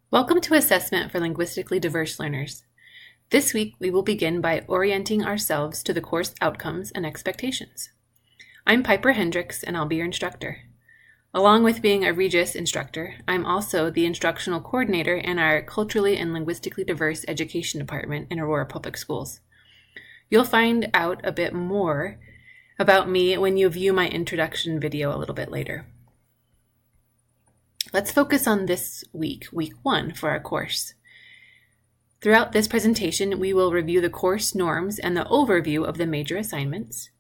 Welcome to Assessment for Linguistically Diverse Learners. This week, we will begin by orienting ourselves to the course outcomes and expectations. I'm Piper Hendricks, and I'll be your instructor. Along with being a Regis instructor, I'm also the instructional coordinator in our Culturally and Linguistically Diverse Education Department in Aurora Public Schools. You'll find out a bit more about me when you view my introduction video a little bit later. Let's focus on this week 1, for our course. Throughout this presentation, we will review the course norms and the overview of the major assignments.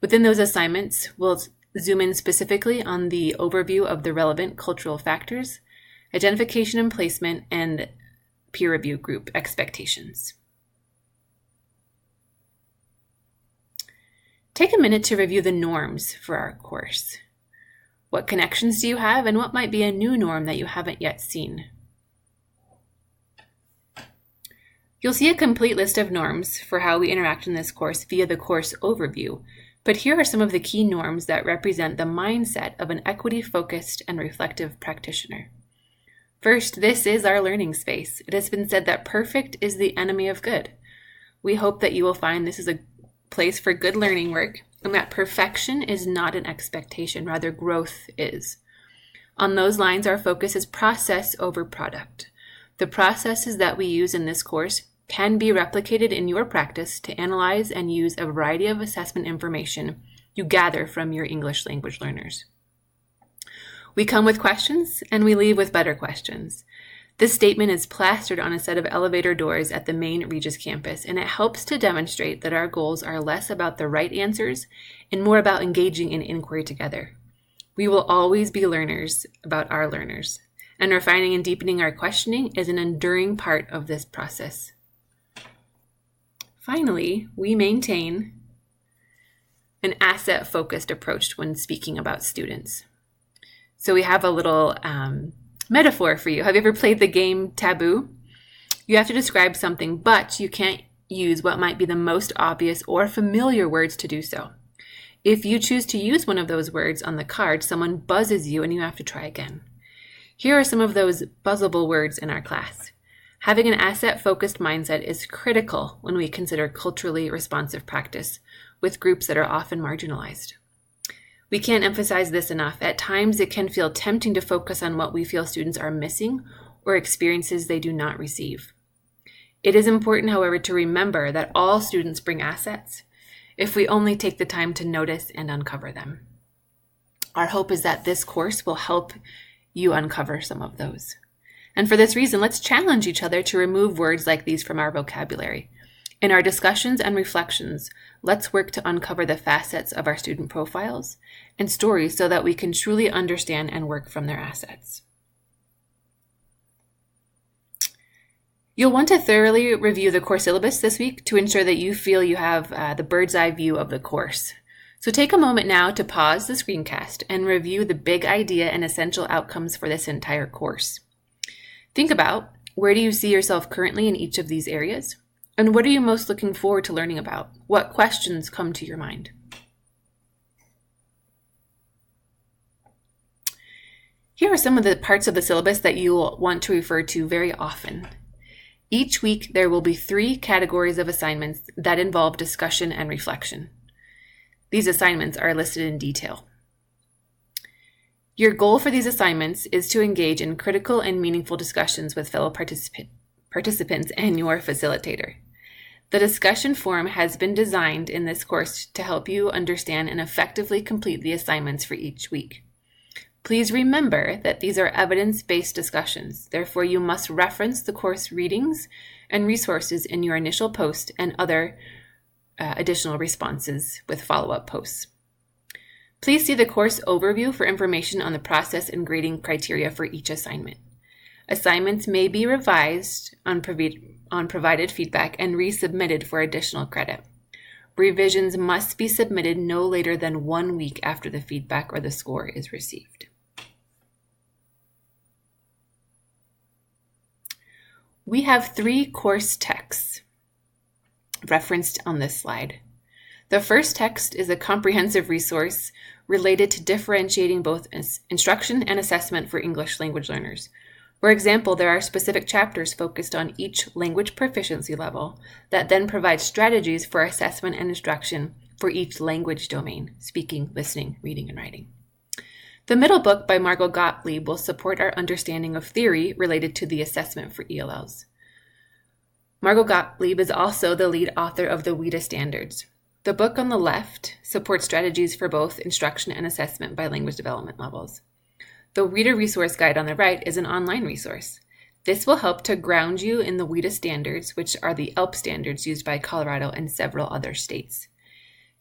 Within those assignments, we'll zoom in specifically on the overview of the relevant cultural factors, identification and placement, and peer review group expectations. Take a minute to review the norms for our course. What connections do you have, and what might be a new norm that you haven't yet seen? You'll see a complete list of norms for how we interact in this course via the course overview, but here are some of the key norms that represent the mindset of an equity-focused and reflective practitioner. First, this is our learning space. It has been said that perfect is the enemy of good. We hope that you will find this is a place for good learning work, and that perfection is not an expectation, rather growth is. On those lines, our focus is process over product. The processes that we use in this course can be replicated in your practice to analyze and use a variety of assessment information you gather from your English language learners. We come with questions, and we leave with better questions. This statement is plastered on a set of elevator doors at the main Regis campus, and it helps to demonstrate that our goals are less about the right answers and more about engaging in inquiry together. We will always be learners about our learners, and refining and deepening our questioning is an enduring part of this process. Finally, we maintain an asset-focused approach when speaking about students. So we have a little metaphor for you. Have you ever played the game Taboo? You have to describe something, but you can't use what might be the most obvious or familiar words to do so. If you choose to use one of those words on the card, someone buzzes you and you have to try again. Here are some of those buzzable words in our class. Having an asset-focused mindset is critical when we consider culturally responsive practice with groups that are often marginalized. We can't emphasize this enough. At times, it can feel tempting to focus on what we feel students are missing or experiences they do not receive. It is important, however, to remember that all students bring assets if we only take the time to notice and uncover them. Our hope is that this course will help you uncover some of those. And for this reason, let's challenge each other to remove words like these from our vocabulary. In our discussions and reflections, let's work to uncover the facets of our student profiles and stories so that we can truly understand and work from their assets. You'll want to thoroughly review the course syllabus this week to ensure that you feel you have the bird's eye view of the course. So take a moment now to pause the screencast and review the big idea and essential outcomes for this entire course. Think about, where do you see yourself currently in each of these areas? And what are you most looking forward to learning about? What questions come to your mind? Here are some of the parts of the syllabus that you'll want to refer to very often. Each week, there will be 3 categories of assignments that involve discussion and reflection. These assignments are listed in detail. Your goal for these assignments is to engage in critical and meaningful discussions with fellow participants and your facilitator. The discussion forum has been designed in this course to help you understand and effectively complete the assignments for each week. Please remember that these are evidence-based discussions. Therefore, you must reference the course readings and resources in your initial post and other additional responses with follow-up posts. Please see the course overview for information on the process and grading criteria for each assignment. Assignments may be revised on provided feedback and resubmitted for additional credit. Revisions must be submitted no later than 1 week after the feedback or the score is received. We have 3 course texts referenced on this slide. The first text is a comprehensive resource related to differentiating both instruction and assessment for English language learners. For example, there are specific chapters focused on each language proficiency level that then provide strategies for assessment and instruction for each language domain: speaking, listening, reading, and writing. The middle book by Margot Gottlieb will support our understanding of theory related to the assessment for ELLs. Margot Gottlieb is also the lead author of the WIDA standards. The book on the left supports strategies for both instruction and assessment by language development levels. The Reader Resource Guide on the right is an online resource. This will help to ground you in the WIDA standards, which are the ELP standards used by Colorado and several other states.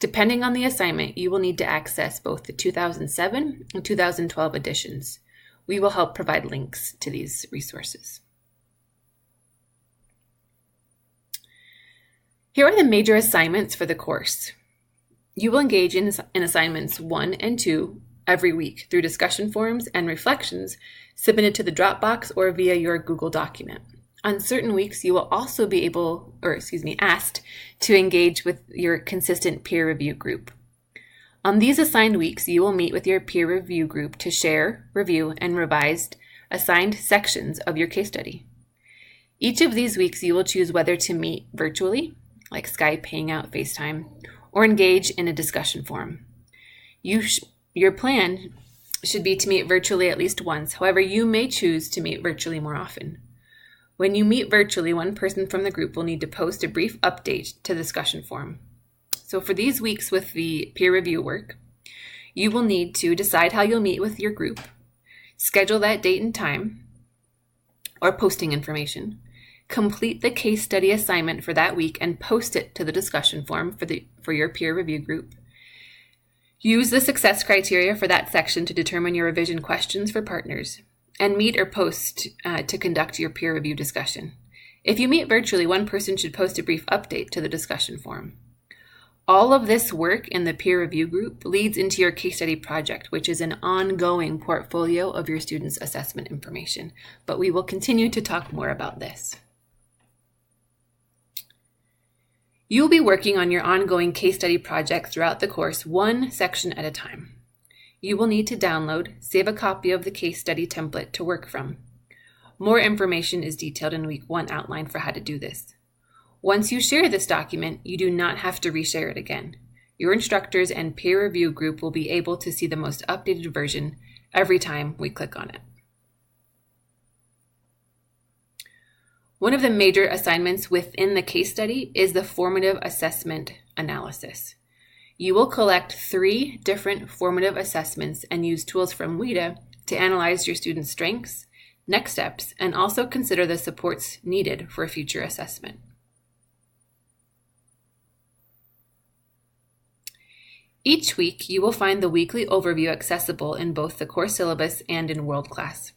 Depending on the assignment, you will need to access both the 2007 and 2012 editions. We will help provide links to these resources. Here are the major assignments for the course. You will engage in assignments 1 and 2 every week through discussion forums and reflections submitted to the Dropbox or via your Google document. On certain weeks, you will also be asked to engage with your consistent peer review group. On these assigned weeks, you will meet with your peer review group to share, review, and revise assigned sections of your case study. Each of these weeks, you will choose whether to meet virtually, like Skype, Hangout, FaceTime, or engage in a discussion forum. Your plan should be to meet virtually at least once. However, you may choose to meet virtually more often. When you meet virtually, one person from the group will need to post a brief update to the discussion forum. So for these weeks with the peer review work, you will need to decide how you'll meet with your group, schedule that date and time, or posting information, complete the case study assignment for that week and post it to the discussion forum for your peer review group. Use the success criteria for that section to determine your revision questions for partners, and meet or post to conduct your peer review discussion. If you meet virtually, one person should post a brief update to the discussion forum. All of this work in the peer review group leads into your case study project, which is an ongoing portfolio of your students' assessment information. But we will continue to talk more about this. You will be working on your ongoing case study project throughout the course, one section at a time. You will need to download, save a copy of the case study template to work from. More information is detailed in Week 1 outline for how to do this. Once you share this document, you do not have to reshare it again. Your instructors and peer review group will be able to see the most updated version every time we click on it. One of the major assignments within the case study is the formative assessment analysis. You will collect 3 different formative assessments and use tools from WIDA to analyze your students' strengths, next steps, and also consider the supports needed for a future assessment. Each week, you will find the weekly overview accessible in both the course syllabus and in World Class.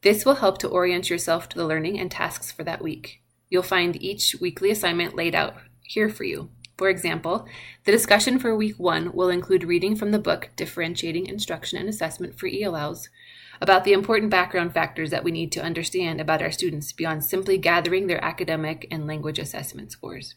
This will help to orient yourself to the learning and tasks for that week. You'll find each weekly assignment laid out here for you. For example, the discussion for Week 1 will include reading from the book Differentiating Instruction and Assessment for ELLs about the important background factors that we need to understand about our students beyond simply gathering their academic and language assessment scores.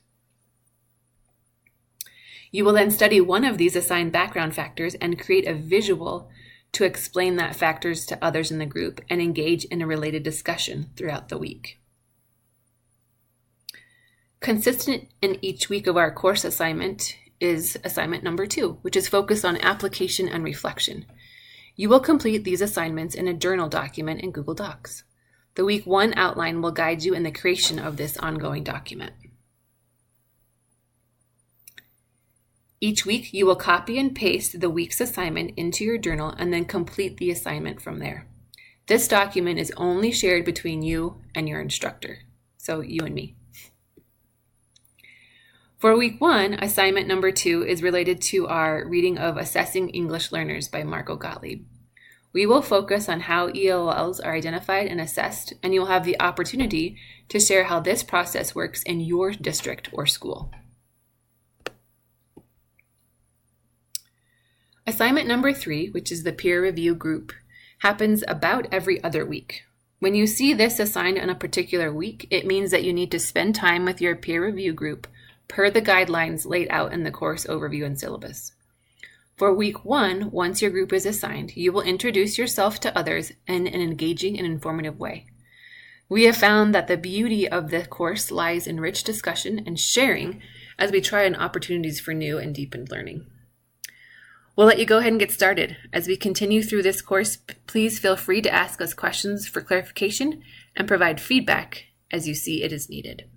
You will then study one of these assigned background factors and create a visual to explain that factors to others in the group and engage in a related discussion throughout the week. Consistent in each week of our course assignment is assignment number 2, which is focused on application and reflection. You will complete these assignments in a journal document in Google Docs. The Week 1 outline will guide you in the creation of this ongoing document. Each week, you will copy and paste the week's assignment into your journal and then complete the assignment from there. This document is only shared between you and your instructor, so you and me. For Week 1, assignment number 2 is related to our reading of Assessing English Learners by Margot Gottlieb. We will focus on how ELLs are identified and assessed, and you'll have the opportunity to share how this process works in your district or school. Assignment number 3, which is the peer review group, happens about every other week. When you see this assigned on a particular week, it means that you need to spend time with your peer review group per the guidelines laid out in the course overview and syllabus. For week 1, once your group is assigned, you will introduce yourself to others in an engaging and informative way. We have found that the beauty of the course lies in rich discussion and sharing as we try on opportunities for new and deepened learning. We'll let you go ahead and get started. As we continue through this course, please feel free to ask us questions for clarification and provide feedback as you see it is needed.